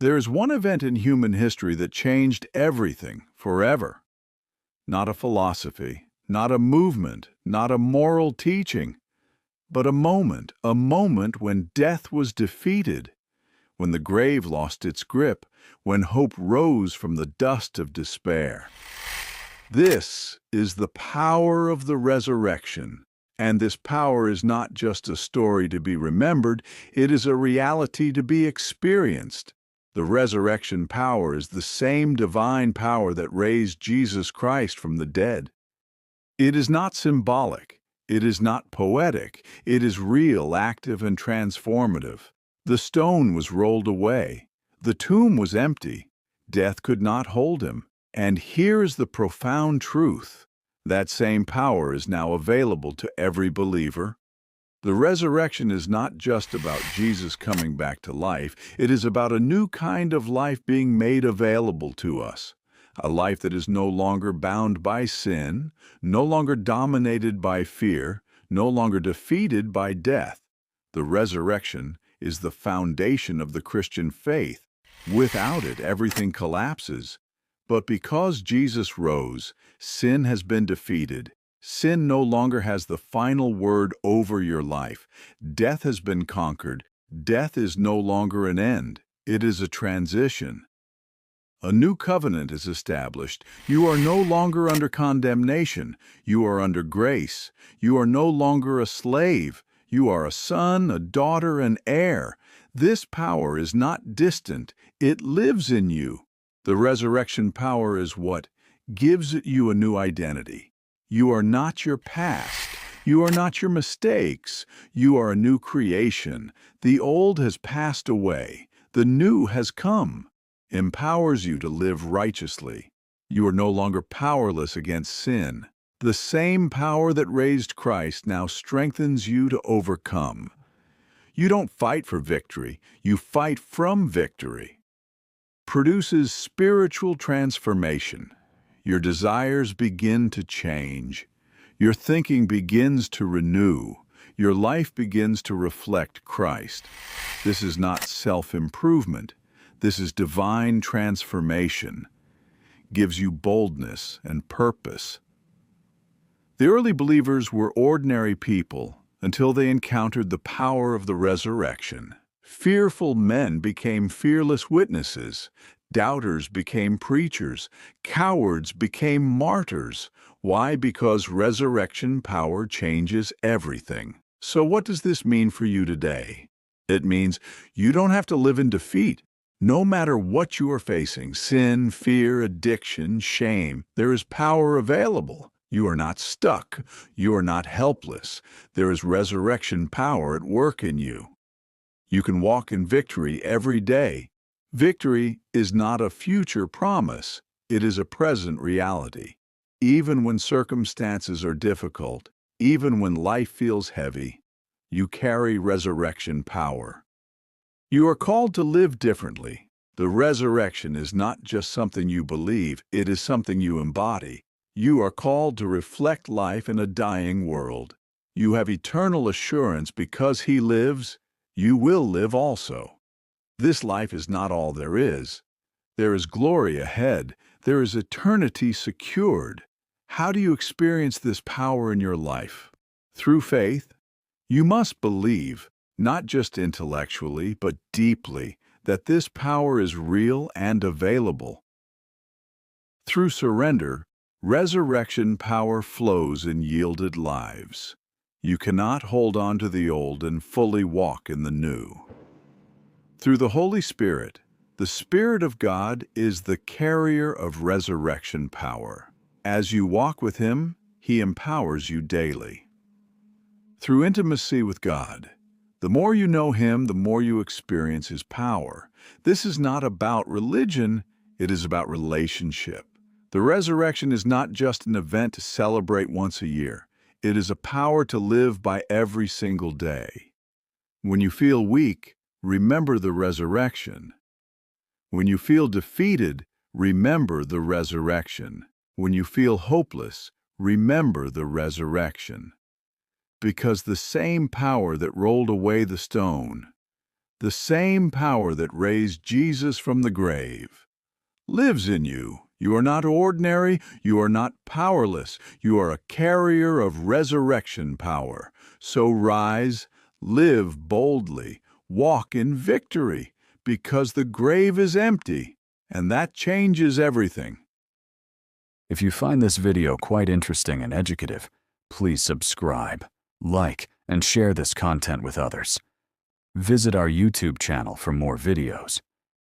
There is one event in human history that changed everything forever. Not a philosophy, not a movement, not a moral teaching, but a moment when death was defeated, when the grave lost its grip, when hope rose from the dust of despair. This is the power of the resurrection. And this power is not just a story to be remembered, it is a reality to be experienced. The resurrection power is the same divine power that raised Jesus Christ from the dead. It is not symbolic, it is not poetic, it is real, active, and transformative. The stone was rolled away, the tomb was empty, death could not hold him. And here is the profound truth. That same power is now available to every believer. The resurrection is not just about Jesus coming back to life. It is about a new kind of life being made available to us. A life that is no longer bound by sin, no longer dominated by fear, no longer defeated by death. The resurrection is the foundation of the Christian faith. Without it, everything collapses. But because Jesus rose, sin has been defeated. Sin no longer has the final word over your life. Death has been conquered. Death is no longer an end. It is a transition. A new covenant is established. You are no longer under condemnation. You are under grace. You are no longer a slave. You are a son, a daughter, an heir. This power is not distant. It lives in you. The resurrection power is what gives you a new identity. You are not your past. You are not your mistakes. You are a new creation. The old has passed away. The new has come. Empowers you to live righteously. You are no longer powerless against sin. The same power that raised Christ now strengthens you to overcome. You don't fight for victory. You fight from victory. Produces spiritual transformation. Your desires begin to change. Your thinking begins to renew. Your life begins to reflect Christ. This is not self-improvement. This is divine transformation. Gives you boldness and purpose. The early believers were ordinary people until they encountered the power of the resurrection. Fearful men became fearless witnesses. Doubters became preachers. Cowards became martyrs. Why? Because resurrection power changes everything. So what does this mean for you today? It means you don't have to live in defeat. No matter what you are facing, sin, fear, addiction, shame, there is power available. You are not stuck. You are not helpless. There is resurrection power at work in you. You can walk in victory every day. Victory is not a future promise. It is a present reality. Even when circumstances are difficult, even when life feels heavy, you carry resurrection power. You are called to live differently. The resurrection is not just something you believe, it is something you embody. You are called to reflect life in a dying world. You have eternal assurance because He lives, you will live also. This life is not all there is. There is glory ahead. There is eternity secured. How do you experience this power in your life? Through faith. You must believe, not just intellectually, but deeply, that this power is real and available. Through surrender, resurrection power flows in yielded lives. You cannot hold on to the old and fully walk in the new. Through the Holy Spirit, the Spirit of God is the carrier of resurrection power. As you walk with Him, He empowers you daily. Through intimacy with God, the more you know Him, the more you experience His power. This is not about religion, it is about relationship. The resurrection is not just an event to celebrate once a year. It is a power to live by every single day. When you feel weak, remember the resurrection. When you feel defeated, remember the resurrection. When you feel hopeless, remember the resurrection. Because the same power that rolled away the stone, the same power that raised Jesus from the grave, lives in you. You are not ordinary, you are not powerless, you are a carrier of resurrection power. So rise, live boldly, walk in victory, because the grave is empty, and that changes everything. If you find this video quite interesting and educative, please subscribe, like, and share this content with others. Visit our YouTube channel for more videos.